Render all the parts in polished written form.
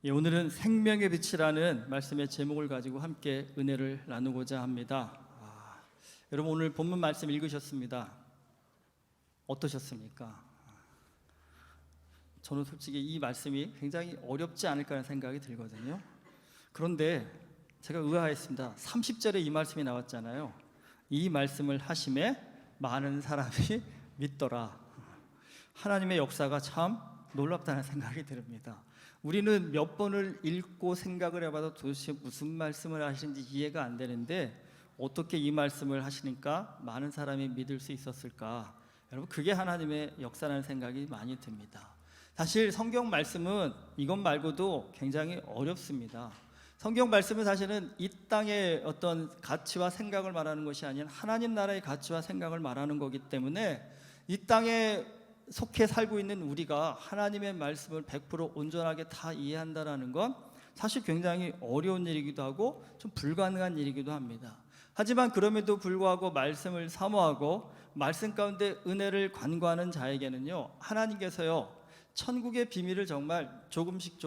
오늘은 생명의 빛이라는 말씀의 제목을 가지고 함께 은혜를 나누고자 합니다. 여러분 오늘 본문 말씀 읽으셨습니다. 어떠셨습니까? 저는 솔직히 이 말씀이 굉장히 어렵지 않을까 하는 생각이 들거든요. 그런데 제가 의아했습니다. 30절에 이 말씀이 나왔잖아요. 이 말씀을 하심에 많은 사람이 믿더라. 하나님의 역사가 참 놀랍다는 생각이 듭니다. 우리는 몇 번을 읽고 생각을 해봐도 도대체 무슨 말씀을 하시는지 이해가 안 되는데 어떻게 이 말씀을 하시니까 많은 사람이 믿을 수 있었을까? 여러분 그게 하나님의 역사라는 생각이 많이 듭니다. 사실 성경 말씀은 이것 말고도 굉장히 어렵습니다. 성경 말씀은 사실은 이 땅의 어떤 가치와 생각을 말하는 것이 아닌 하나님 나라의 가치와 생각을 말하는 거기 때문에 이 땅에 속해 살고 있는 우리가 하나님의 말씀을 100% 온전하게 다 이해한다는 건 사실 굉장히 어려운 일이기도 하고 좀 불가능한 일이기도 합니다. 하지만 그럼에도 불구하고 말씀을 사모하고 말씀 가운데 은혜를 간구하는 자에게는요, 하나님께서요 천국의 비밀을 정말 조금씩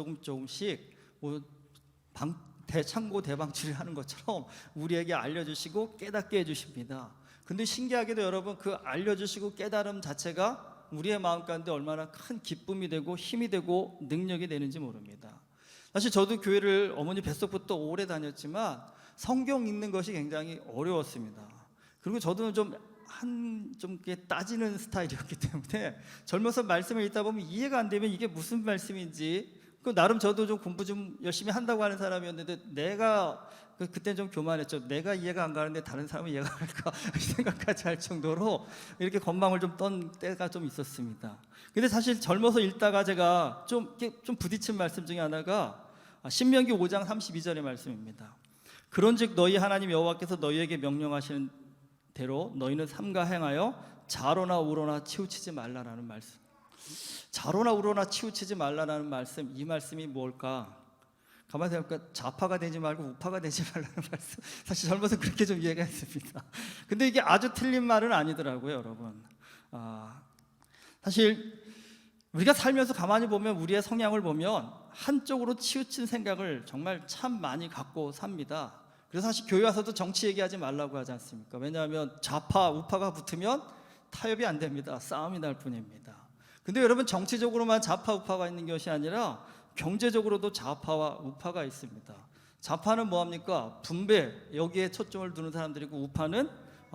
대창고 대방출을 하는 것처럼 우리에게 알려주시고 깨닫게 해주십니다. 근데 신기하게도 여러분 그 알려주시고 깨달음 자체가 우리의 마음 가운데 얼마나 큰 기쁨이 되고 힘이 되고 능력이 되는지 모릅니다. 사실 저도 교회를 어머니 뱃속부터 오래 다녔지만 성경 읽는 것이 굉장히 어려웠습니다. 그리고 저도 좀 따지는 스타일이었기 때문에 젊어서 말씀을 읽다 보면 이해가 안 되면 이게 무슨 말씀인지 나름 저도 좀 공부 좀 열심히 한다고 하는 사람이었는데 그때는 좀 교만했죠. 내가 이해가 안 가는데 다른 사람은 이해가 갈까 생각까지 할 정도로 이렇게 건방을 좀 떤 때가 좀 있었습니다. 근데 사실 젊어서 읽다가 제가 좀 부딪힌 말씀 중에 하나가 신명기 5장 32절의 말씀입니다. 그런즉 너희 하나님 여호와께서 너희에게 명령하시는 대로 너희는 삼가 행하여 좌로나 우로나 치우치지 말라라는 말씀. 좌로나 우로나 치우치지 말라라는 말씀, 이 말씀이 뭘까? 가만히 생각해보니까 좌파가 되지 말고 우파가 되지 말라는 말씀. 사실 젊어서 그렇게 좀 이해가 했습니다. 근데 이게 아주 틀린 말은 아니더라고요, 여러분. 사실 우리가 살면서 가만히 보면 우리의 성향을 보면 한쪽으로 치우친 생각을 정말 참 많이 갖고 삽니다. 그래서 사실 교회 와서도 정치 얘기하지 말라고 하지 않습니까? 왜냐하면 좌파, 우파가 붙으면 타협이 안 됩니다. 싸움이 날 뿐입니다. 근데 여러분 정치적으로만 좌파, 우파가 있는 것이 아니라 경제적으로도 좌파와 우파가 있습니다. 좌파는 뭐합니까? 분배, 여기에 초점을 두는 사람들이고 우파는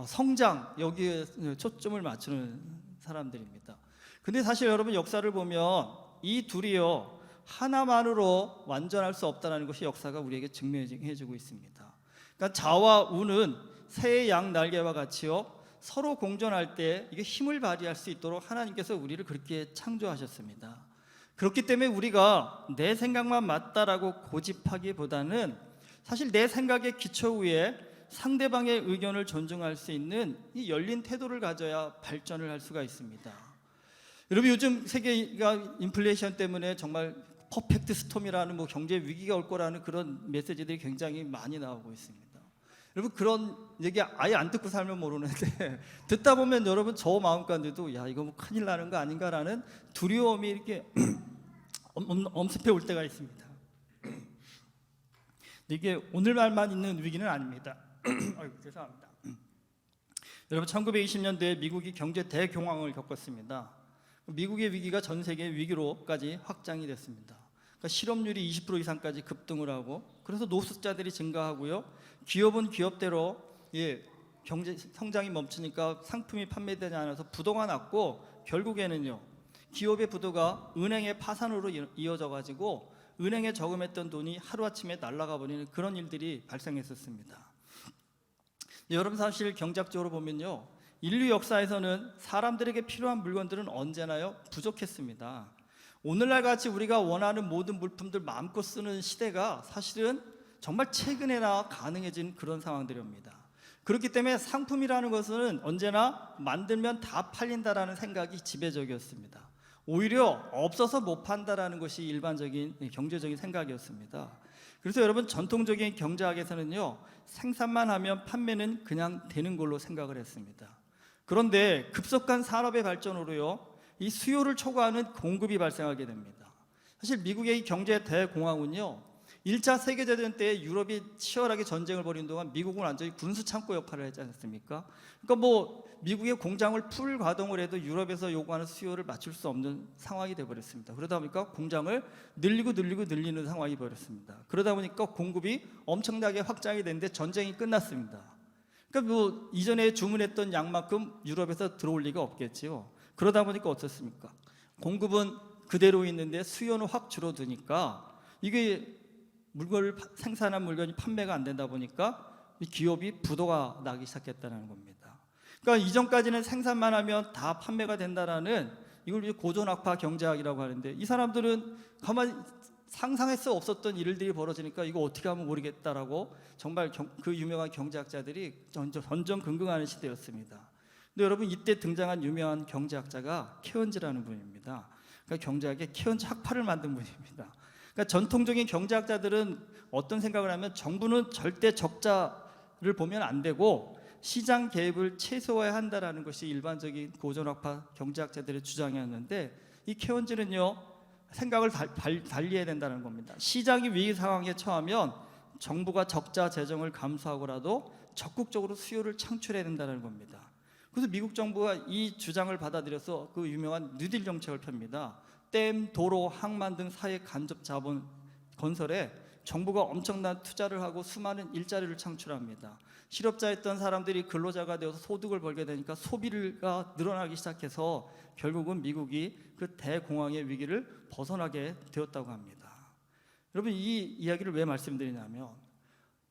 성장, 여기에 초점을 맞추는 사람들입니다. 근데 사실 여러분 역사를 보면 이 둘이요 하나만으로 완전할 수 없다는 것이 역사가 우리에게 증명해주고 있습니다. 그러니까 좌와 우는 새의 양 날개와 같이요 서로 공존할 때 이게 힘을 발휘할 수 있도록 하나님께서 우리를 그렇게 창조하셨습니다. 그렇기 때문에 우리가 내 생각만 맞다라고 고집하기보다는 사실 내 생각의 기초 위에 상대방의 의견을 존중할 수 있는 이 열린 태도를 가져야 발전을 할 수가 있습니다. 여러분 요즘 세계가 인플레이션 때문에 정말 퍼펙트 스톰이라는 경제 위기가 올 거라는 그런 메시지들이 굉장히 많이 나오고 있습니다. 여러분 그런 얘기 아예 안 듣고 살면 모르는데 듣다 보면 여러분 저 마음 가운데도 야 이거 큰일 나는 거 아닌가라는 두려움이 이렇게 엄습해 올 때가 있습니다. 이게 오늘날만 있는 위기는 아닙니다. 아이고, 죄송합니다. 여러분 1920년대에 미국이 경제 대공황을 겪었습니다. 미국의 위기가 전 세계 위기로까지 확장이 됐습니다. 그러니까 실업률이 20% 이상까지 급등을 하고 그래서 노숙자들이 증가하고요. 기업은 기업대로 경제 성장이 멈추니까 상품이 판매되지 않아서 부도가 났고 결국에는요. 기업의 부도가 은행의 파산으로 이어져 가지고 은행에 저금했던 돈이 하루아침에 날아가 버리는 그런 일들이 발생했었습니다. 여러분 사실 경제학적으로 보면요. 인류 역사에서는 사람들에게 필요한 물건들은 언제나요 부족했습니다. 오늘날 같이 우리가 원하는 모든 물품들 마음껏 쓰는 시대가 사실은 정말 최근에나 가능해진 그런 상황들입니다. 그렇기 때문에 상품이라는 것은 언제나 만들면 다 팔린다라는 생각이 지배적이었습니다. 오히려 없어서 못 판다라는 것이 일반적인 경제적인 생각이었습니다. 그래서 여러분 전통적인 경제학에서는요 생산만 하면 판매는 그냥 되는 걸로 생각을 했습니다. 그런데 급속한 산업의 발전으로요 이 수요를 초과하는 공급이 발생하게 됩니다. 사실 미국의 경제 대공황은요, 1차 세계대전 때 유럽이 치열하게 전쟁을 벌인 동안 미국은 완전히 군수 창고 역할을 했지 않습니까? 그러니까 뭐 미국의 공장을 풀 가동을 해도 유럽에서 요구하는 수요를 맞출 수 없는 상황이 되어버렸습니다. 그러다 보니까 공장을 늘리는 상황이 벌었습니다. 그러다 보니까 공급이 엄청나게 확장이 됐는데 전쟁이 끝났습니다. 그러니까 뭐 이전에 주문했던 양만큼 유럽에서 들어올 리가 없겠지요. 그러다 보니까 어떻습니까? 공급은 그대로 있는데 수요는 확 줄어드니까 이게 생산한 물건이 판매가 안 되다 보니까 기업이 부도가 나기 시작했다는 겁니다. 그러니까 이전까지는 생산만 하면 다 판매가 된다라는 이걸 고전학파 경제학이라고 하는데, 이 사람들은 가만히 상상할 수 없었던 일들이 벌어지니까 이거 어떻게 하면 모르겠다라고 정말 그 유명한 경제학자들이 전전긍긍하는 시대였습니다. 근데 여러분, 이때 등장한 유명한 경제학자가 케언즈라는 분입니다. 그러니까 경제학의 케언즈 학파를 만든 분입니다. 그러니까 전통적인 경제학자들은 어떤 생각을 하면 정부는 절대 적자를 보면 안 되고 시장 개입을 최소화해야 한다라는 것이 일반적인 고전학파 경제학자들의 주장이었는데, 이 케언즈는요, 생각을 달리해야 된다는 겁니다. 시장이 위기 상황에 처하면 정부가 적자 재정을 감수하고라도 적극적으로 수요를 창출해야 된다는 겁니다. 그래서 미국 정부가 이 주장을 받아들여서 그 유명한 뉴딜 정책을 펴니다. 댐, 도로, 항만 등 사회 간접 자본 건설에 정부가 엄청난 투자를 하고 수많은 일자리를 창출합니다. 실업자였던 사람들이 근로자가 되어서 소득을 벌게 되니까 소비가 늘어나기 시작해서 결국은 미국이 그 대공황의 위기를 벗어나게 되었다고 합니다. 여러분, 이 이야기를 왜 말씀드리냐면,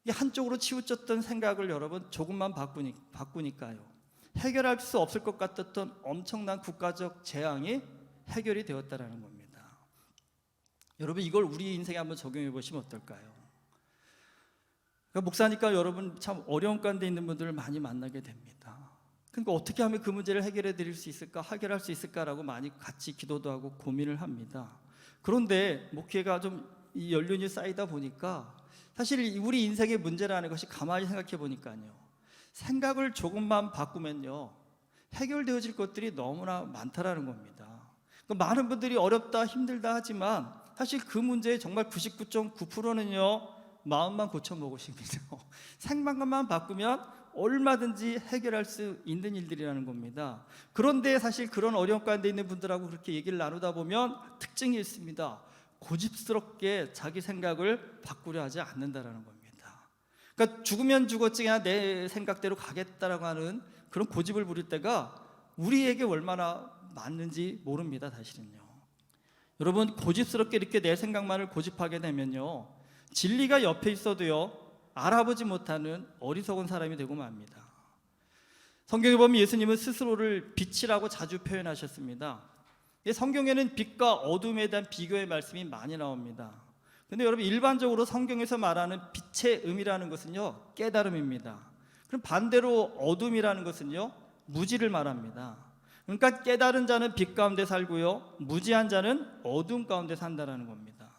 이 한쪽으로 치우쳤던 생각을 여러분 조금만 바꾸니까요, 해결할 수 없을 것 같았던 엄청난 국가적 재앙이 해결이 되었다라는 겁니다. 여러분, 이걸 우리 인생에 한번 적용해 보시면 어떨까요? 그러니까 목사니까 여러분 참 어려운 가운데 있는 분들을 많이 만나게 됩니다. 그러니까 어떻게 하면 그 문제를 해결해 드릴 수 있을까, 해결할 수 있을까라고 많이 같이 기도도 하고 고민을 합니다. 그런데 목회가 좀 이 연륜이 쌓이다 보니까 사실 우리 인생의 문제라는 것이 가만히 생각해 보니까요, 생각을 조금만 바꾸면요, 해결되어질 것들이 너무나 많다라는 겁니다. 그러니까 많은 분들이 어렵다, 힘들다 하지만 사실 그 문제의 정말 99.9%는요 마음만 고쳐먹으십니다. 생각만 바꾸면 얼마든지 해결할 수 있는 일들이라는 겁니다. 그런데 사실 그런 어려운 가운데 있는 분들하고 그렇게 얘기를 나누다 보면 특징이 있습니다. 고집스럽게 자기 생각을 바꾸려 하지 않는다라는 겁니다. 그러니까 죽으면 죽었지 그냥 내 생각대로 가겠다라고 하는 그런 고집을 부릴 때가 우리에게 얼마나 맞는지 모릅니다. 사실은요, 여러분, 고집스럽게 이렇게 내 생각만을 고집하게 되면요, 진리가 옆에 있어도요 알아보지 못하는 어리석은 사람이 되고 맙니다. 성경에 보면 예수님은 스스로를 빛이라고 자주 표현하셨습니다. 성경에는 빛과 어둠에 대한 비교의 말씀이 많이 나옵니다. 근데 여러분, 일반적으로 성경에서 말하는 빛의 의미라는 것은요 깨달음입니다. 그럼 반대로 어둠이라는 것은요 무지를 말합니다. 그러니까 깨달은 자는 빛 가운데 살고요, 무지한 자는 어둠 가운데 산다라는 겁니다.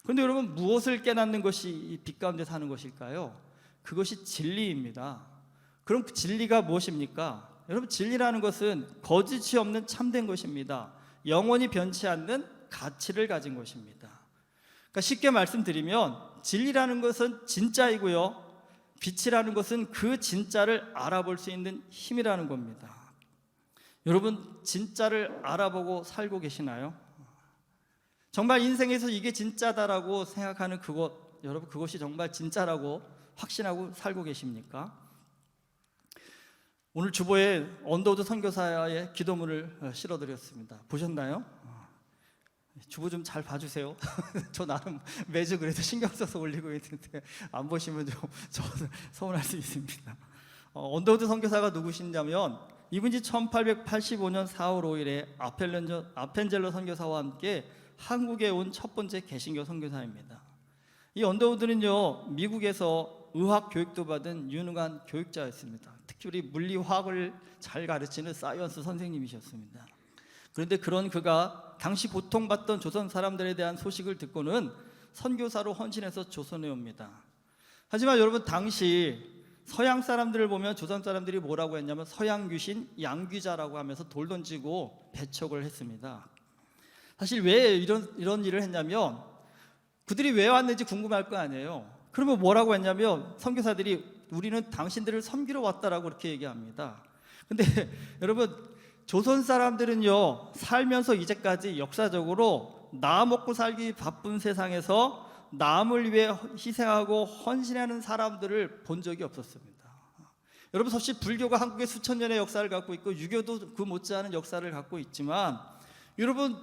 그런데 여러분, 무엇을 깨닫는 것이 이 빛 가운데 사는 것일까요? 그것이 진리입니다. 그럼 그 진리가 무엇입니까? 여러분, 진리라는 것은 거짓이 없는 참된 것입니다. 영원히 변치 않는 가치를 가진 것입니다. 그러니까 쉽게 말씀드리면 진리라는 것은 진짜이고요, 빛이라는 것은 그 진짜를 알아볼 수 있는 힘이라는 겁니다. 여러분, 진짜를 알아보고 살고 계시나요? 정말 인생에서 이게 진짜다라고 생각하는 그것, 여러분 그것이 정말 진짜라고 확신하고 살고 계십니까? 오늘 주보에 언더우드 선교사의 기도문을 실어드렸습니다. 보셨나요? 주보 좀 잘 봐주세요. 저 나름 매주 그래도 신경 써서 올리고 있는데 안 보시면 좀 저는 서운할 수 있습니다. 언더우드 선교사가 누구시냐면, 이분이 1885년 4월 5일에 아펜젤러 선교사와 함께 한국에 온 첫 번째 개신교 선교사입니다. 이 언더우드는요 미국에서 의학 교육도 받은 유능한 교육자였습니다. 특히 우리 물리화학을 잘 가르치는 사이언스 선생님이셨습니다. 그런데 그런 그가 당시 고통받던 조선 사람들에 대한 소식을 듣고는 선교사로 헌신해서 조선에 옵니다. 하지만 여러분, 당시 서양 사람들을 보면 조선 사람들이 뭐라고 했냐면 서양 귀신, 양귀자라고 하면서 돌 던지고 배척을 했습니다. 사실 왜 이런 일을 했냐면 그들이 왜 왔는지 궁금할 거 아니에요. 그러면 뭐라고 했냐면 선교사들이 우리는 당신들을 섬기러 왔다라고 그렇게 얘기합니다. 근데 여러분, 조선 사람들은요, 살면서 이제까지 역사적으로 나 먹고 살기 바쁜 세상에서 남을 위해 희생하고 헌신하는 사람들을 본 적이 없었습니다. 여러분, 사실 불교가 한국에 수천 년의 역사를 갖고 있고 유교도 그 못지않은 역사를 갖고 있지만, 여러분,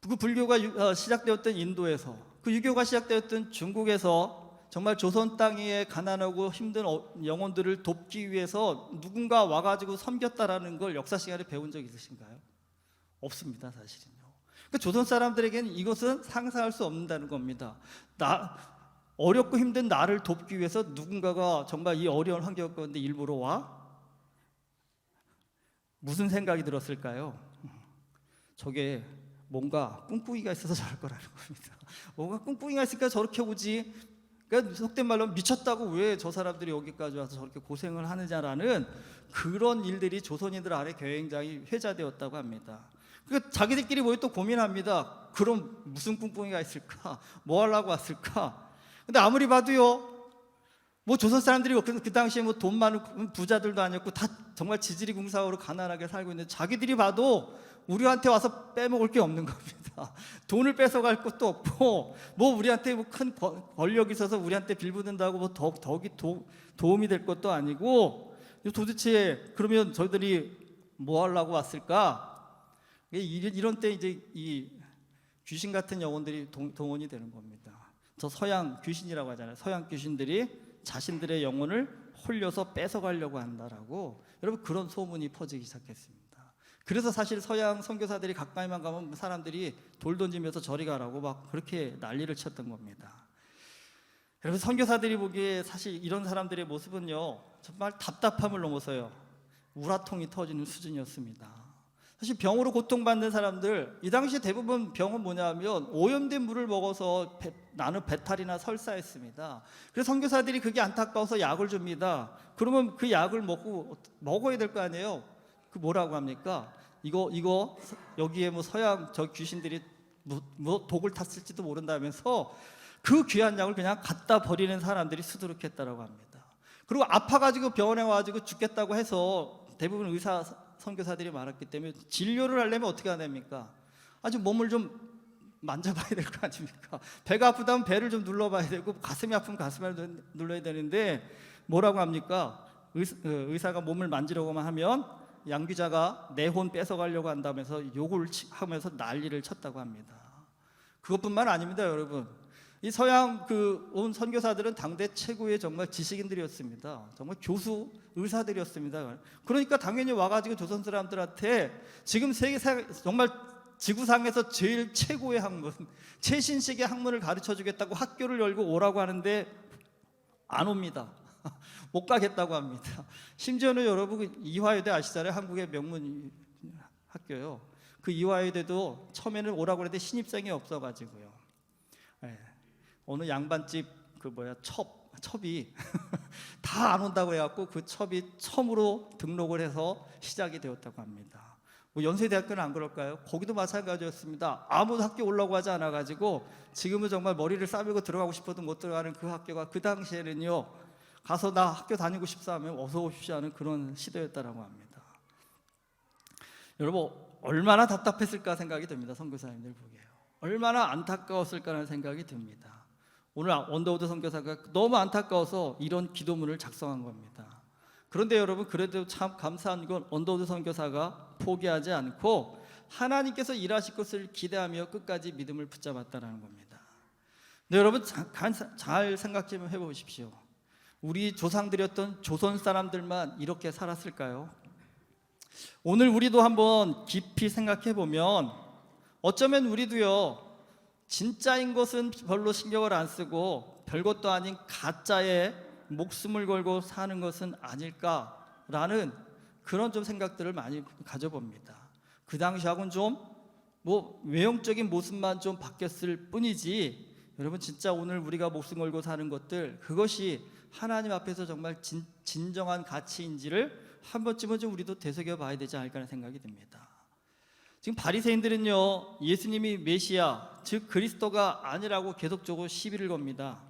그 불교가 시작되었던 인도에서, 그 유교가 시작되었던 중국에서 정말 조선 땅에 가난하고 힘든 영혼들을 돕기 위해서 누군가 와가지고 섬겼다라는 걸 역사 시간에 배운 적 있으신가요? 없습니다, 사실은요. 그러니까 조선 사람들에게는 이것은 상상할 수 없는다는 겁니다. 어렵고 힘든 나를 돕기 위해서 누군가가 정말 이 어려운 환경 가운데 일부러 와? 무슨 생각이 들었을까요? 저게 뭔가 꿍꿍이가 있어서 저럴 거라는 겁니다. 뭔가 꿍꿍이가 있으니까 저렇게 오지. 그러니까 속된 말로 미쳤다고 왜 저 사람들이 여기까지 와서 저렇게 고생을 하느냐라는 그런 일들이 조선인들 아래 굉장히 회자되었다고 합니다. 그러니까 자기들끼리 모여 또 고민합니다. 그럼 무슨 꿍꿍이가 있을까? 뭐 하려고 왔을까? 근데 아무리 봐도요, 뭐 조선 사람들이 그 당시에 뭐 돈 많은 부자들도 아니었고 다 정말 지지리궁사로 가난하게 살고 있는데 자기들이 봐도 우리한테 와서 빼먹을 게 없는 겁니다. 돈을 뺏어갈 것도 없고 뭐 우리한테 뭐 큰 권력이 있어서 우리한테 빌붙는다고 뭐 덕이 도움이 될 것도 아니고, 도대체 그러면 저희들이 뭐 하려고 왔을까? 이런 때 이제 이 귀신 같은 영혼들이 동원이 되는 겁니다. 저 서양 귀신이라고 하잖아요. 서양 귀신들이 자신들의 영혼을 홀려서 뺏어가려고 한다라고, 여러분, 그런 소문이 퍼지기 시작했습니다. 그래서 사실 서양 선교사들이 가까이만 가면 사람들이 돌 던지면서 저리 가라고 막 그렇게 난리를 쳤던 겁니다. 여러분, 선교사들이 보기에 사실 이런 사람들의 모습은요, 정말 답답함을 넘어서요, 우라통이 터지는 수준이었습니다. 사실 병으로 고통받는 사람들, 이 당시에 대부분 병은 뭐냐면 오염된 물을 먹어서 나는 배탈이나 설사했습니다. 그래서 선교사들이 그게 안타까워서 약을 줍니다. 그러면 그 약을 먹어야 될 거 아니에요. 그 뭐라고 합니까? 이거 여기에 뭐 서양 저 귀신들이 뭐 독을 탔을지도 모른다면서 그 귀한 약을 그냥 갖다 버리는 사람들이 수두룩했다라고 합니다. 그리고 아파가지고 병원에 와가지고 죽겠다고 해서 대부분 의사 선교사들이 많았기 때문에 진료를 하려면 어떻게 해야 됩니까? 아주 몸을 좀 만져봐야 될 거 아닙니까? 배가 아프다면 배를 좀 눌러봐야 되고, 가슴이 아프면 가슴을 눌러야 되는데 뭐라고 합니까? 의사가 몸을 만지려고만 하면 양귀자가 내 혼 뺏어가려고 한다면서 욕을 하면서 난리를 쳤다고 합니다. 그것뿐만 아닙니다, 여러분. 이 서양 온 선교사들은 당대 최고의 정말 지식인들이었습니다. 정말 교수, 의사들이었습니다. 그러니까 당연히 와가지고 조선 사람들한테 지금 정말 지구상에서 제일 최고의 학문, 최신식의 학문을 가르쳐주겠다고 학교를 열고 오라고 하는데 안 옵니다. 못 가겠다고 합니다. 심지어는 여러분, 이화여대 아시잖아요? 한국의 명문 학교요. 그 이화여대도 처음에는 오라고 했는데 신입생이 없어가지고요. 네. 어느 양반집 첩이 다 안 온다고 해갖고 그 첩이 처음으로 등록을 해서 시작이 되었다고 합니다. 뭐 연세대학교는 안 그럴까요? 거기도 마찬가지였습니다. 아무도 학교 올라고 하지 않아가지고 지금은 정말 머리를 싸매고 들어가고 싶어도 못 들어가는 그 학교가 그 당시에는요, 가서 나 학교 다니고 싶사 하면 어서 오십시오 하는 그런 시대였다라고 합니다. 여러분, 얼마나 답답했을까 생각이 듭니다. 선교사님들 보게요. 얼마나 안타까웠을까라는 생각이 듭니다. 오늘 언더우드 선교사가 너무 안타까워서 이런 기도문을 작성한 겁니다. 그런데 여러분, 그래도 참 감사한 건 언더우드 선교사가 포기하지 않고 하나님께서 일하실 것을 기대하며 끝까지 믿음을 붙잡았다는 겁니다. 네, 여러분, 잘 생각 좀 해보십시오. 우리 조상들이었던 조선 사람들만 이렇게 살았을까요? 오늘 우리도 한번 깊이 생각해 보면 어쩌면 우리도요, 진짜인 것은 별로 신경을 안 쓰고 별것도 아닌 가짜에 목숨을 걸고 사는 것은 아닐까라는 그런 좀 생각들을 많이 가져봅니다. 그 당시하고는 좀 뭐 외형적인 모습만 좀 바뀌었을 뿐이지, 여러분, 진짜 오늘 우리가 목숨 걸고 사는 것들, 그것이 하나님 앞에서 정말 진정한 가치인지를 한 번쯤은 좀 우리도 되새겨 봐야 되지 않을까 하는 생각이 듭니다. 지금 바리새인들은요, 예수님이 메시아, 즉 그리스도가 아니라고 계속적으로 시비를 겁니다.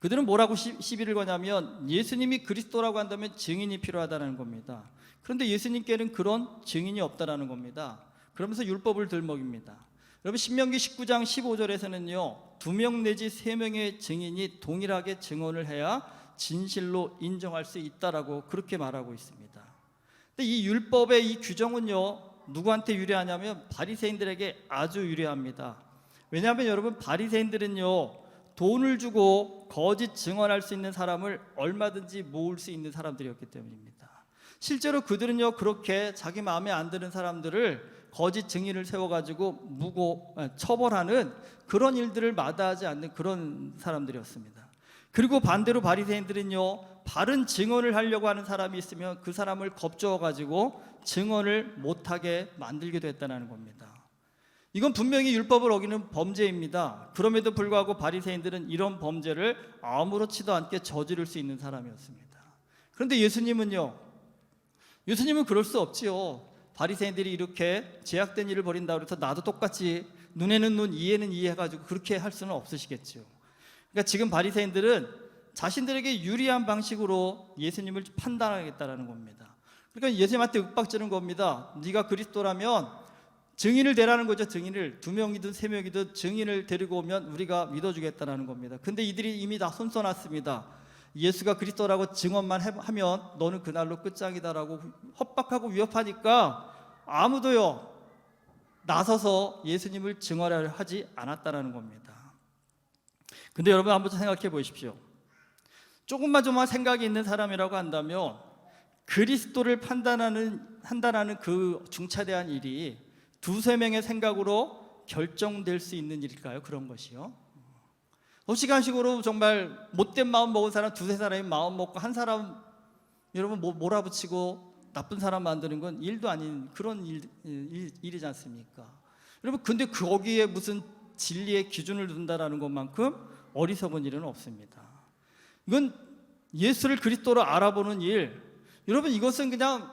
그들은 뭐라고 시비를 거냐면 예수님이 그리스도라고 한다면 증인이 필요하다는 겁니다. 그런데 예수님께는 그런 증인이 없다라는 겁니다. 그러면서 율법을 들먹입니다. 여러분, 신명기 19장 15절에서는요 2명 내지 3명의 증인이 동일하게 증언을 해야 진실로 인정할 수 있다라고 그렇게 말하고 있습니다. 근데 이 율법의 이 규정은요 누구한테 유리하냐면 바리새인들에게 아주 유리합니다. 왜냐하면 여러분, 바리새인들은요 돈을 주고 거짓 증언할 수 있는 사람을 얼마든지 모을 수 있는 사람들이었기 때문입니다. 실제로 그들은요 그렇게 자기 마음에 안 드는 사람들을 거짓 증인을 세워가지고 처벌하는 그런 일들을 마다하지 않는 그런 사람들이었습니다. 그리고 반대로 바리새인들은요 바른 증언을 하려고 하는 사람이 있으면 그 사람을 겁주어가지고 증언을 못하게 만들기도 했다는 겁니다. 이건 분명히 율법을 어기는 범죄입니다. 그럼에도 불구하고 바리새인들은 이런 범죄를 아무렇지도 않게 저지를 수 있는 사람이었습니다. 그런데 예수님은 그럴 수 없지요. 바리새인들이 이렇게 제약된 일을 벌인다고 해서 나도 똑같이 눈에는 눈, 이해는 이해 해가지고 그렇게 할 수는 없으시겠죠. 그러니까 지금 바리새인들은 자신들에게 유리한 방식으로 예수님을 판단하겠다라는 겁니다. 그러니까 예수님한테 윽박지는 겁니다. 네가 그리스도라면 증인을 대라는 거죠. 증인을 2명이든 3명이든 증인을 데리고 오면 우리가 믿어주겠다라는 겁니다. 근데 이들이 이미 다 손써놨습니다. 예수가 그리스도라고 증언만 하면 너는 그날로 끝장이다라고 협박하고 위협하니까 아무도요 나서서 예수님을 증언하려 하지 않았다라는 겁니다. 근데 여러분, 한번 생각해 보십시오. 조금만 생각이 있는 사람이라고 한다면 그리스도를 한다는 그 중차대한 일이 2-3명의 생각으로 결정될 수 있는 일일까요? 그런 것이요. 시간식으로 정말 못된 마음 먹은 사람 2-3사람이 마음 먹고 한 사람 여러분 몰아붙이고 나쁜 사람 만드는 건 일도 아닌 그런 일이지 않습니까? 여러분, 근데 거기에 무슨 진리의 기준을 둔다라는 것만큼 어리석은 일은 없습니다. 이건 예수를 그리스도로 알아보는 일, 여러분 이것은 그냥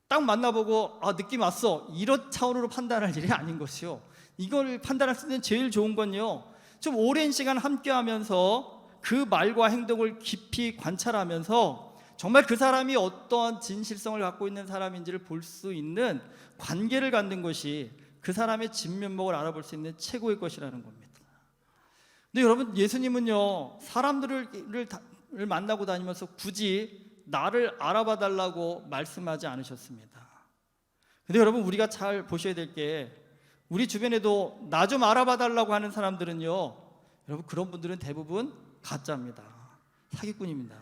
딱 만나보고 느낌 왔어 이런 차원으로 판단할 일이 아닌 것이요. 이걸 판단할 수 있는 제일 좋은 건요 좀 오랜 시간 함께하면서 그 말과 행동을 깊이 관찰하면서 정말 그 사람이 어떠한 진실성을 갖고 있는 사람인지를 볼 수 있는 관계를 갖는 것이 그 사람의 진면목을 알아볼 수 있는 최고의 것이라는 겁니다. 근데 여러분, 예수님은요 사람들을 만나고 다니면서 굳이 나를 알아봐 달라고 말씀하지 않으셨습니다. 근데 여러분, 우리가 잘 보셔야 될 게 우리 주변에도 나 좀 알아봐 달라고 하는 사람들은요 여러분, 그런 분들은 대부분 가짜입니다. 사기꾼입니다.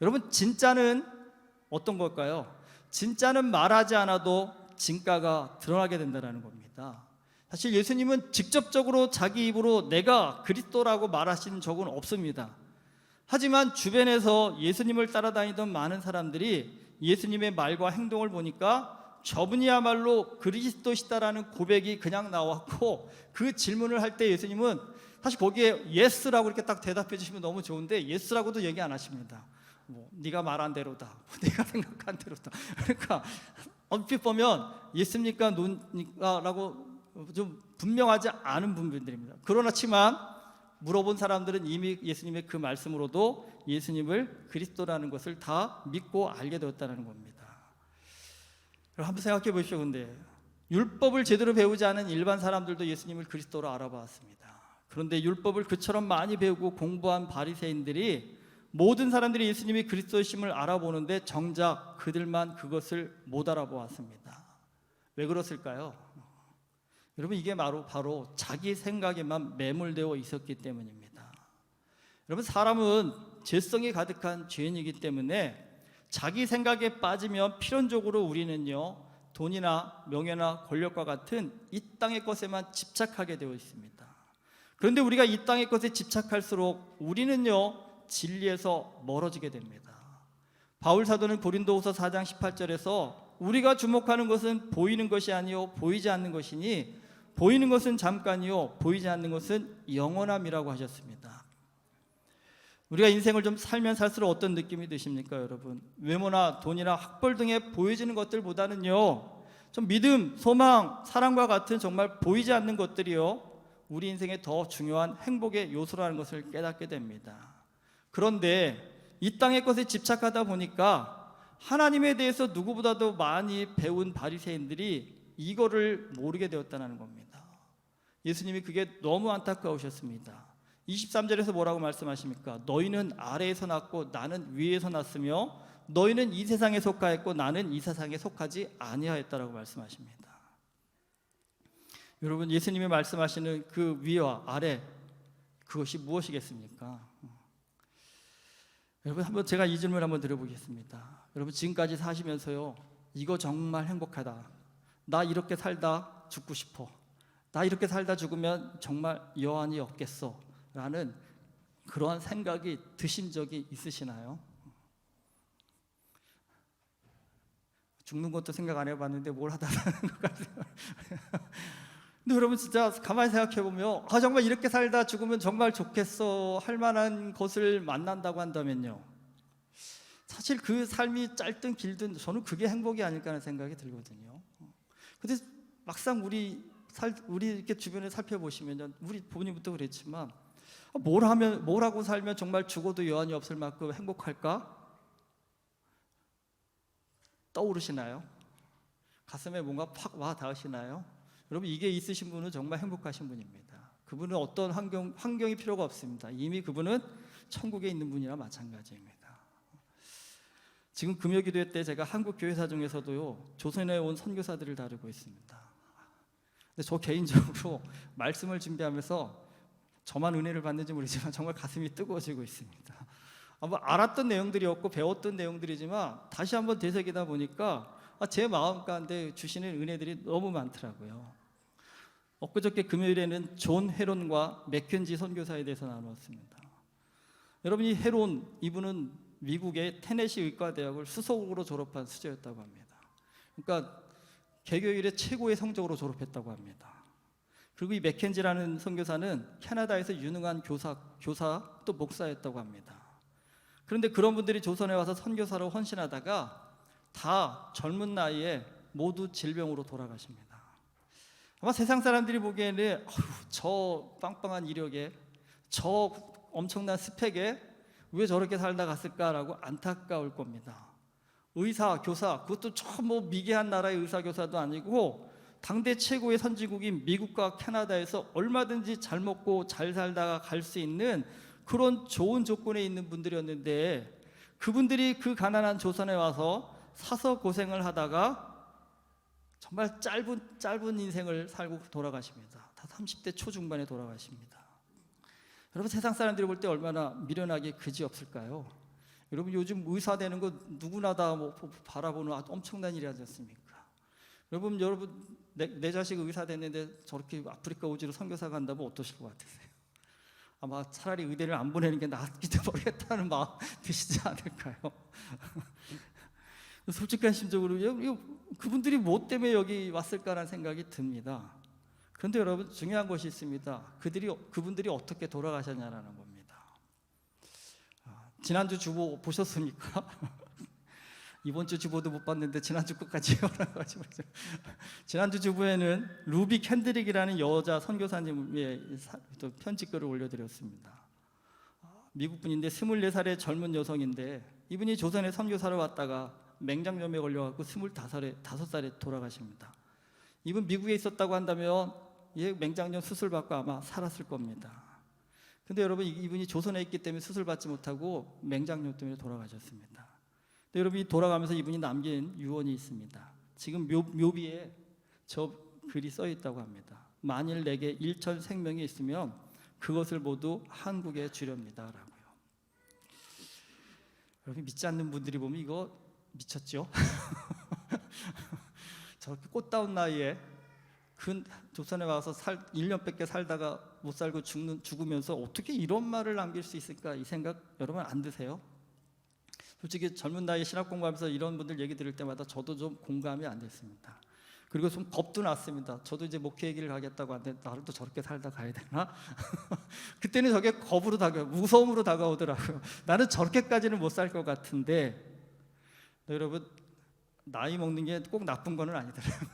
여러분, 진짜는 어떤 걸까요? 진짜는 말하지 않아도 진가가 드러나게 된다는 겁니다. 사실 예수님은 직접적으로 자기 입으로 내가 그리스도라고 말하신 적은 없습니다. 하지만 주변에서 예수님을 따라다니던 많은 사람들이 예수님의 말과 행동을 보니까 저분이야말로 그리스도시다라는 고백이 그냥 나왔고, 그 질문을 할 때 예수님은 사실 거기에 예스라고 이렇게 딱 대답해 주시면 너무 좋은데 예스라고도 얘기 안 하십니다. 네가 말한 대로다, 내가 생각한 대로다. 그러니까 얼핏 보면 예스입니까 노입니까 라고 좀 분명하지 않은 분들입니다. 그러나 치만 물어본 사람들은 이미 예수님의 그 말씀으로도 예수님을 그리스도라는 것을 다 믿고 알게 되었다는 겁니다. 한번 생각해 보십시오. 근데 율법을 제대로 배우지 않은 일반 사람들도 예수님을 그리스도로 알아봤습니다. 그런데 율법을 그처럼 많이 배우고 공부한 바리새인들이 모든 사람들이 예수님이 그리스도심을 알아보는데 정작 그들만 그것을 못 알아보았습니다. 왜 그랬을까요? 여러분, 이게 바로 자기 생각에만 매몰되어 있었기 때문입니다. 여러분, 사람은 죄성이 가득한 죄인이기 때문에 자기 생각에 빠지면 필연적으로 우리는요 돈이나 명예나 권력과 같은 이 땅의 것에만 집착하게 되어 있습니다. 그런데 우리가 이 땅의 것에 집착할수록 우리는요 진리에서 멀어지게 됩니다. 바울 사도는 고린도후서 4장 18절에서 우리가 주목하는 것은 보이는 것이 아니요 보이지 않는 것이니 보이는 것은 잠깐이요 보이지 않는 것은 영원함이라고 하셨습니다. 우리가 인생을 좀 살면 살수록 어떤 느낌이 드십니까, 여러분? 외모나 돈이나 학벌 등에 보여지는 것들보다는요 좀 믿음, 소망, 사랑과 같은 정말 보이지 않는 것들이요, 우리 인생의 더 중요한 행복의 요소라는 것을 깨닫게 됩니다. 그런데 이 땅의 것에 집착하다 보니까 하나님에 대해서 누구보다도 많이 배운 바리새인들이 이거를 모르게 되었다는 겁니다. 예수님이 그게 너무 안타까우셨습니다. 23절에서 뭐라고 말씀하십니까? 너희는 아래에서 났고 나는 위에서 났으며 너희는 이 세상에 속하였고 나는 이 세상에 속하지 아니하였다라고 말씀하십니다. 여러분, 예수님이 말씀하시는 그 위와 아래, 그것이 무엇이겠습니까? 여러분, 한번 제가 이 질문을 한번 드려보겠습니다. 여러분, 지금까지 사시면서요, 이거 정말 행복하다, 나 이렇게 살다 죽고 싶어, 나 이렇게 살다 죽으면 정말 여한이 없겠어 라는 그러한 생각이 드신 적이 있으시나요? 죽는 것도 생각 안 해봤는데 뭘 하다 사는 것 같아요. 근데 여러분, 진짜 가만히 생각해보면 정말 이렇게 살다 죽으면 정말 좋겠어 할 만한 것을 만난다고 한다면요, 사실 그 삶이 짧든 길든 저는 그게 행복이 아닐까 하는 생각이 들거든요. 근데 막상 우리 이렇게 주변에 살펴보시면, 우리 부모님부터 그랬지만, 뭘 하고 살면 정말 죽어도 여한이 없을 만큼 행복할까? 떠오르시나요? 가슴에 뭔가 팍 와 닿으시나요? 여러분, 이게 있으신 분은 정말 행복하신 분입니다. 그분은 어떤 환경이 필요가 없습니다. 이미 그분은 천국에 있는 분이나 마찬가지입니다. 지금 금요기도회 때 제가 한국 교회사 중에서도요, 조선에 온 선교사들을 다루고 있습니다. 근데 저 개인적으로 말씀을 준비하면서 저만 은혜를 받는지 모르지만 정말 가슴이 뜨거워지고 있습니다. 알았던 내용들이었고 배웠던 내용들이지만 다시 한번 되새기다 보니까 제 마음 가운데 주시는 은혜들이 너무 많더라고요. 엊그저께 금요일에는 존 헤론과 맥켄지 선교사에 대해서 나누었습니다. 여러분, 이 헤론, 이분은 미국의 테네시 의과대학을 수석으로 졸업한 수재였다고 합니다. 그러니까 개교일에 최고의 성적으로 졸업했다고 합니다. 그리고 이 맥켄지라는 선교사는 캐나다에서 유능한 교사 또 목사였다고 합니다. 그런데 그런 분들이 조선에 와서 선교사로 헌신하다가 다 젊은 나이에 모두 질병으로 돌아가십니다. 아마 세상 사람들이 보기에는 저 빵빵한 이력에, 저 엄청난 스펙에 왜 저렇게 살다 갔을까라고 안타까울 겁니다. 의사, 교사, 그것도 저 미개한 나라의 의사, 교사도 아니고 당대 최고의 선진국인 미국과 캐나다에서 얼마든지 잘 먹고 잘 살다가 갈 수 있는 그런 좋은 조건에 있는 분들이었는데, 그분들이 그 가난한 조선에 와서 사서 고생을 하다가 정말 짧은 인생을 살고 돌아가십니다. 다 30대 초중반에 돌아가십니다. 여러분, 세상 사람들이 볼 때 얼마나 미련하게 그지없을까요? 여러분, 요즘 의사 되는 거 누구나 다 바라보는 엄청난 일이 아니지 않습니까? 여러분, 내 자식이 의사 됐는데 저렇게 아프리카 오지로 선교사 간다면 어떠실 것 같으세요? 아마 차라리 의대를 안 보내는 게 낫기도 모르겠다는 마음 드시지 않을까요? 솔직한 심적으로 그분들이 뭐 때문에 여기 왔을까라는 생각이 듭니다. 그런데 여러분, 중요한 것이 있습니다. 그분들이 어떻게 돌아가셨냐라는 겁니다. 지난주 주보 보셨습니까? 이번 주 주보도 못 봤는데 지난주 끝까지 열어가지고 지난주 주보에는 루비 캔드릭이라는 여자 선교사님의 편지글을 올려드렸습니다. 미국 분인데 24살의 젊은 여성인데, 이분이 조선에 선교사로 왔다가 맹장염에 걸려갖고 25살에 돌아가십니다. 이분 미국에 있었다고 한다면 맹장염 수술 받고 아마 살았을 겁니다. 근데 여러분, 이분이 조선에 있기 때문에 수술 받지 못하고 맹장염 때문에 돌아가셨습니다. 근데 여러분이 돌아가면서 이분이 남긴 유언이 있습니다. 지금 묘비에 저 글이 써 있다고 합니다. 만일 내게 일천 생명이 있으면 그것을 모두 한국에 주렵니다 라고요. 여러분, 믿지 않는 분들이 보면 이거 미쳤죠? 저렇게 꽃다운 나이에 조선에 와서 1년밖에 살다가 못 살고 죽으면서 어떻게 이런 말을 남길 수 있을까, 이 생각 여러분 안 드세요? 솔직히 젊은 나이에 신학 공부하면서 이런 분들 얘기 들을 때마다 저도 좀 공감이 안 됐습니다. 그리고 좀 겁도 났습니다. 저도 이제 목회 얘기를 가겠다고 하는데 나를 또 저렇게 살다 가야 되나? 그때는 저게 무서움으로 다가오더라고요. 나는 저렇게까지는 못 살 것 같은데, 여러분, 나이 먹는 게 꼭 나쁜 거는 아니더라고요.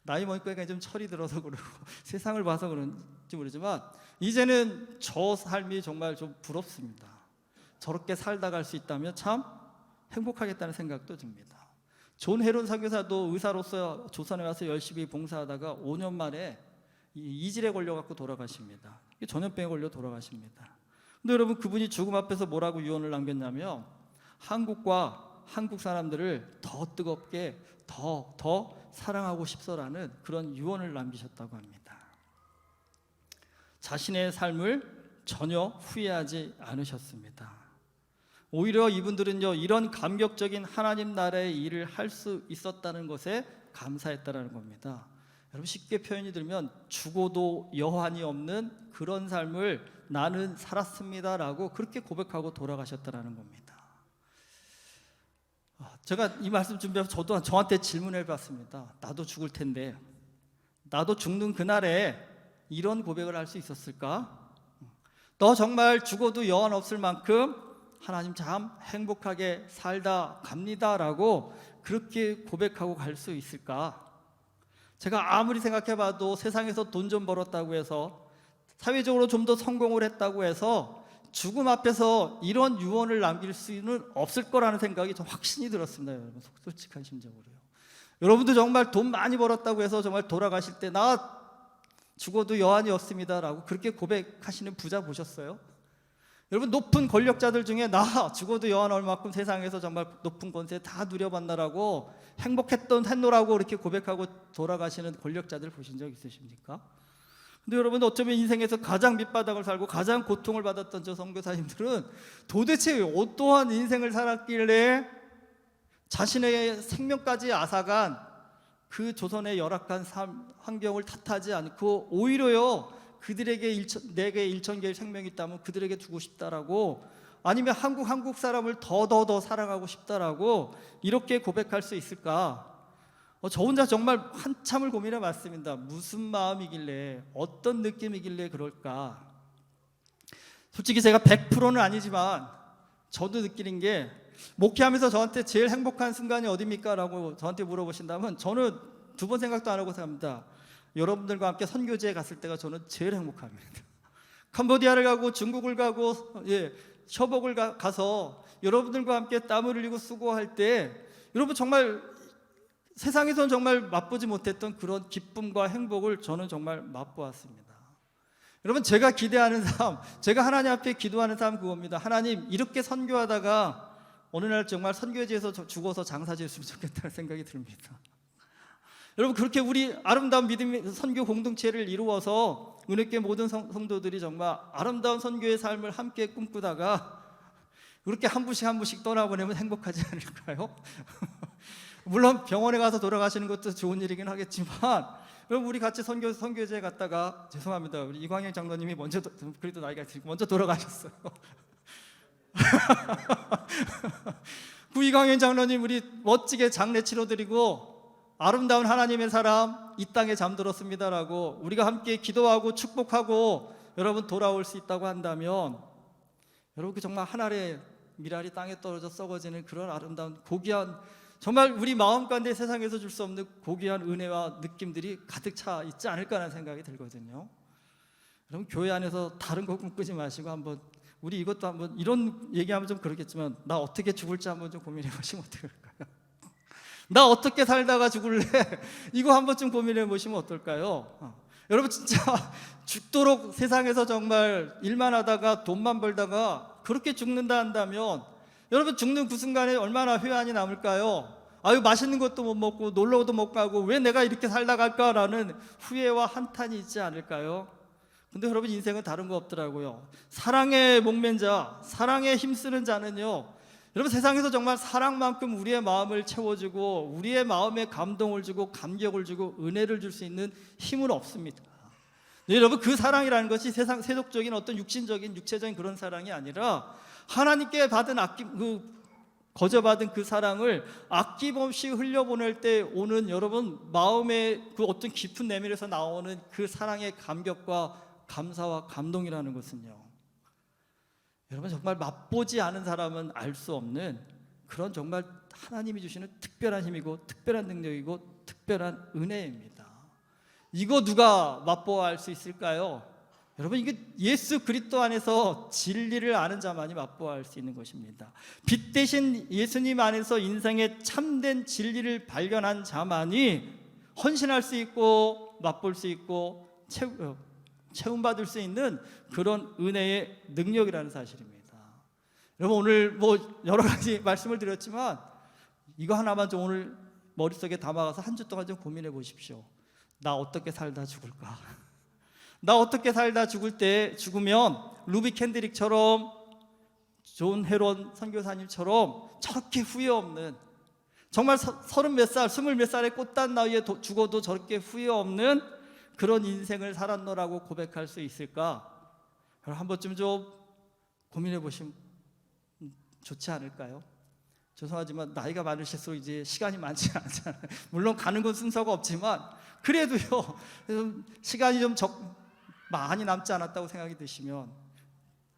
나이 먹으니까 좀 철이 들어서 그러고 세상을 봐서 그런지 모르지만 이제는 저 삶이 정말 좀 부럽습니다. 저렇게 살다 갈 수 있다면 참 행복하겠다는 생각도 듭니다. 존 헤론 선교사도 의사로서 조선에 와서 열심히 봉사하다가 5년 만에 이질에 걸려갖고 돌아가십니다. 전염병에 걸려 돌아가십니다. 근데 여러분, 그분이 죽음 앞에서 뭐라고 유언을 남겼냐면 한국과 한국 사람들을 더 뜨겁게 더 사랑하고 싶소라는 그런 유언을 남기셨다고 합니다. 자신의 삶을 전혀 후회하지 않으셨습니다. 오히려 이분들은요, 이런 감격적인 하나님 나라의 일을 할 수 있었다는 것에 감사했다라는 겁니다. 여러분, 쉽게 표현이 들면 죽어도 여한이 없는 그런 삶을 나는 살았습니다라고 그렇게 고백하고 돌아가셨다라는 겁니다. 제가 이 말씀 준비해서 저도 저한테 질문을 해봤습니다. 나도 죽을 텐데, 나도 죽는 그날에 이런 고백을 할 수 있었을까? 너 정말 죽어도 여한 없을 만큼 하나님 참 행복하게 살다 갑니다라고 그렇게 고백하고 갈 수 있을까? 제가 아무리 생각해봐도 세상에서 돈 좀 벌었다고 해서, 사회적으로 좀 더 성공을 했다고 해서 죽음 앞에서 이런 유언을 남길 수는 없을 거라는 생각이 좀 확신이 들었습니다. 여러분, 솔직한 심정으로요. 여러분도 정말 돈 많이 벌었다고 해서 정말 돌아가실 때 나 죽어도 여한이 없습니다라고 그렇게 고백하시는 부자 보셨어요? 여러분, 높은 권력자들 중에 나 죽어도 여한 얼마큼 세상에서 정말 높은 권세 다 누려봤나라고 행복했노라고 이렇게 고백하고 돌아가시는 권력자들 보신 적 있으십니까? 근데 여러분, 어쩌면 인생에서 가장 밑바닥을 살고 가장 고통을 받았던 저 선교사님들은 도대체 어떠한 인생을 살았길래 자신의 생명까지 앗아간 그 조선의 열악한 삶 환경을 탓하지 않고 오히려요, 그들에게 내게 1,000개의 생명이 있다면 그들에게 주고 싶다라고, 아니면 한국 사람을 더 사랑하고 싶다라고 이렇게 고백할 수 있을까? 저 혼자 정말 한참을 고민해 봤습니다. 무슨 마음이길래, 어떤 느낌이길래 그럴까? 솔직히 제가 100%는 아니지만 저도 느끼는 게, 목회하면서 저한테 제일 행복한 순간이 어디입니까? 라고 저한테 물어보신다면 저는 두 번 생각도 안 하고 생각합니다. 여러분들과 함께 선교지에 갔을 때가 저는 제일 행복합니다. 캄보디아를 가고 중국을 가고 셔복을 가서 여러분들과 함께 땀을 흘리고 수고할 때, 여러분 정말 세상에서는 정말 맛보지 못했던 그런 기쁨과 행복을 저는 정말 맛보았습니다. 여러분, 제가 기대하는 삶, 제가 하나님 앞에 기도하는 삶 그겁니다. 하나님, 이렇게 선교하다가 어느 날 정말 선교지에서 죽어서 장사 지었으면 좋겠다는 생각이 듭니다. 여러분, 그렇게 우리 아름다운 믿음의 선교 공동체를 이루어서 은혜교회 모든 성도들이 정말 아름다운 선교의 삶을 함께 꿈꾸다가 그렇게 한 분씩 떠나보내면 행복하지 않을까요? 물론 병원에 가서 돌아가시는 것도 좋은 일이긴 하겠지만, 여러분, 우리 같이 선교제에 갔다가, 죄송합니다, 우리 이광영 장로님이 그래도 나이가 있으니까 먼저 돌아가셨어요. 그 이광현 장로님 우리 멋지게 장례 치러드리고 아름다운 하나님의 사람 이 땅에 잠들었습니다라고 우리가 함께 기도하고 축복하고 여러분 돌아올 수 있다고 한다면, 여러분, 그 정말 하늘의 미랄이 땅에 떨어져 썩어지는 그런 아름다운 고귀한, 정말 우리 마음 가운데 세상에서 줄 수 없는 고귀한 은혜와 느낌들이 가득 차 있지 않을까라는 생각이 들거든요. 여러분, 교회 안에서 다른 거 꿈꾸지 마시고 한번 우리 이것도 한번, 이런 얘기하면 좀 그렇겠지만 나 어떻게 죽을지 한번 좀 고민해 보시면 어떨까요? 나 어떻게 살다가 죽을래? 이거 한번 좀 고민해 보시면 어떨까요? 여러분, 진짜 죽도록 세상에서 정말 일만 하다가 돈만 벌다가 그렇게 죽는다 한다면, 여러분, 죽는 그 순간에 얼마나 회한이 남을까요? 아유, 맛있는 것도 못 먹고 놀러도 못 가고 왜 내가 이렇게 살다 갈까라는 후회와 한탄이 있지 않을까요? 근데 여러분, 인생은 다른 거 없더라고요. 사랑에 목맨 자, 사랑에 힘쓰는 자는요, 여러분, 세상에서 정말 사랑만큼 우리의 마음을 채워주고 우리의 마음에 감동을 주고 감격을 주고 은혜를 줄 수 있는 힘은 없습니다. 네, 여러분, 그 사랑이라는 것이 세상 세속적인 어떤 육신적인 육체적인 그런 사랑이 아니라 하나님께 받은 거저받은 그 사랑을 아낌없이 흘려보낼 때 오는, 여러분, 마음의 그 어떤 깊은 내면에서 나오는 그 사랑의 감격과 감사와 감동이라는 것은요, 여러분, 정말 맛보지 않은 사람은 알 수 없는 그런 정말 하나님이 주시는 특별한 힘이고 특별한 능력이고 특별한 은혜입니다. 이거 누가 맛보아할 수 있을까요? 여러분, 이게 예수 그리스도 안에서 진리를 아는 자만이 맛보아할 수 있는 것입니다. 빛 대신 예수님 안에서 인생의 참된 진리를 발견한 자만이 헌신할 수 있고 맛볼 수 있고 체험받을 수 있는 그런 은혜의 능력이라는 사실입니다. 여러분, 오늘 뭐 여러 가지 말씀을 드렸지만 이거 하나만 좀 오늘 머릿속에 담아가서 한 주 동안 좀 고민해 보십시오. 나 어떻게 살다 죽을까? 나 어떻게 살다 죽으면 루비 캔드릭처럼 존 헤론 선교사님처럼 저렇게 후회 없는, 정말 30몇 살, 20몇 살의 꽃단 나이에 죽어도 저렇게 후회 없는 그런 인생을 살았노라고 고백할 수 있을까? 한 번쯤 좀 고민해 보시면 좋지 않을까요? 죄송하지만 나이가 많으실수록 이제 시간이 많지 않잖아요. 물론 가는 건 순서가 없지만 그래도요, 시간이 좀 많이 남지 않았다고 생각이 드시면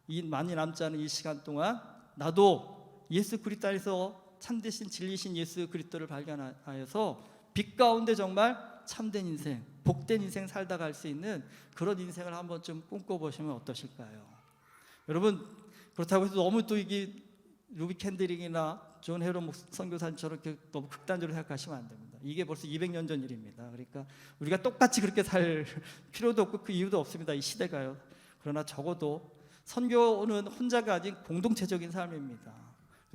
이 많이 남지 않은 이 시간 동안 나도 예수 그리스도 안에서 참되신 진리신 예수 그리스도를 발견하여서 빛 가운데 정말 참된 인생, 복된 인생 살다 갈 수 있는 그런 인생을 한번 좀 꿈꿔보시면 어떠실까요? 여러분, 그렇다고 해서 너무 또 이게 루비 캔드릭이나 존 헤론 선교사님처럼 너무 극단적으로 생각하시면 안 됩니다. 이게 벌써 200년 전 일입니다. 그러니까 우리가 똑같이 그렇게 살 필요도 없고 그 이유도 없습니다. 이 시대가요. 그러나 적어도 선교는 혼자가 아닌 공동체적인 삶입니다.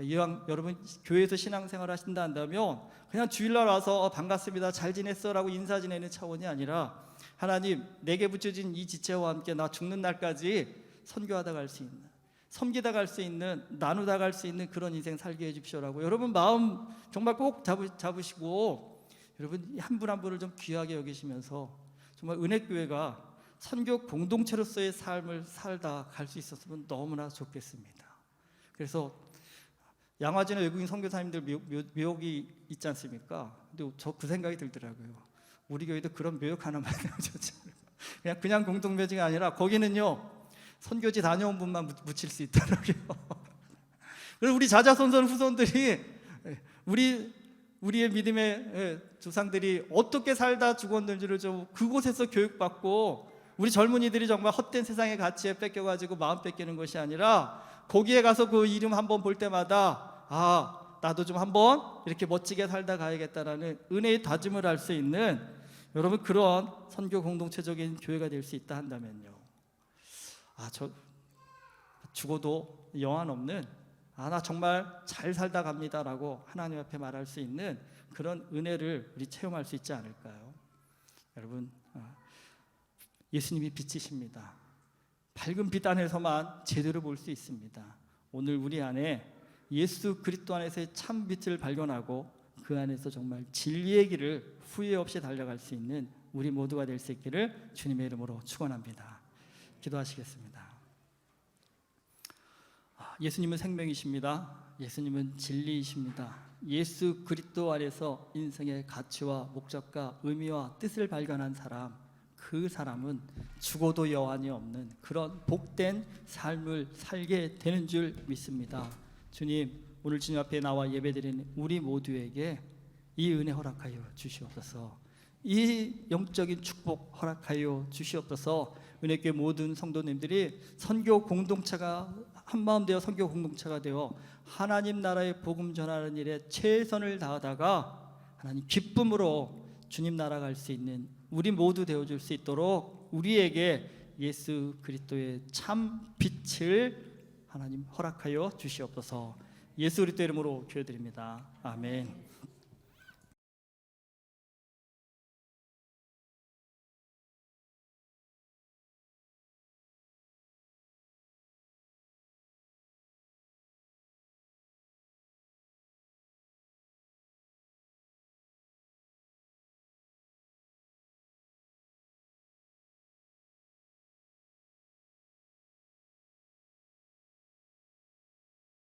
이왕 여러분 교회에서 신앙생활 하신다 한다면 그냥 주일날 와서 반갑습니다, 잘 지냈어 라고 인사 지내는 차원이 아니라 하나님, 내게 붙여진 이 지체와 함께 나 죽는 날까지 선교하다 갈 수 있는, 섬기다 갈 수 있는, 나누다 갈 수 있는 그런 인생 살게 해주십시오라고 여러분 마음 정말 꼭 잡으시고 여러분 한 분 한 분을 좀 귀하게 여기시면서 정말 은혜교회가 선교 공동체로서의 삶을 살다 갈 수 있었으면 너무나 좋겠습니다. 그래서 양화진의 외국인 선교사님들 묘역이 있지 않습니까? 근데 저 그 생각이 들더라고요. 우리 교회도 그런 묘역 하나만 좋지 않을까? 그냥 공동묘지가 아니라 거기는요, 선교지 다녀온 분만 묻힐 수 있더라고요. 그리고 우리 자자손손 후손들이 우리의 믿음의 조상들이 어떻게 살다 죽었는지를 좀 그곳에서 교육받고, 우리 젊은이들이 정말 헛된 세상의 가치에 뺏겨가지고 마음 뺏기는 것이 아니라 거기에 가서 그 이름 한번 볼 때마다 나도 좀 한번 이렇게 멋지게 살다 가야겠다라는 은혜의 다짐을 할 수 있는 여러분 그런 선교 공동체적인 교회가 될 수 있다 한다면요, 저 죽어도 영환 없는 나 정말 잘 살다 갑니다라고 하나님 앞에 말할 수 있는 그런 은혜를 우리 체험할 수 있지 않을까요? 여러분, 예수님이 빛이십니다. 밝은 빛 안에서만 제대로 볼 수 있습니다. 오늘 우리 안에 예수 그리스도 안에서의 참 빛을 발견하고 그 안에서 정말 진리의 길을 후회 없이 달려갈 수 있는 우리 모두가 될 수 있기를 주님의 이름으로 축원합니다. 기도하시겠습니다. 예수님은 생명이십니다. 예수님은 진리이십니다. 예수 그리스도 안에서 인생의 가치와 목적과 의미와 뜻을 발견한 사람, 그 사람은 죽어도 여한이 없는 그런 복된 삶을 살게 되는 줄 믿습니다. 주님, 오늘 주님 앞에 나와 예배드리는 우리 모두에게 이 은혜 허락하여 주시옵소서. 이 영적인 축복 허락하여 주시옵소서. 은혜교회 모든 성도님들이 선교 공동체가 한마음 되어 선교 공동체가 되어 하나님 나라의 복음 전하는 일에 최선을 다하다가 하나님 기쁨으로 주님 나라 갈 수 있는 우리 모두 되어줄 수 있도록 우리에게 예수 그리스도의 참 빛을 하나님 허락하여 주시옵소서. 예수 그리스도 이름으로 기도드립니다. 아멘.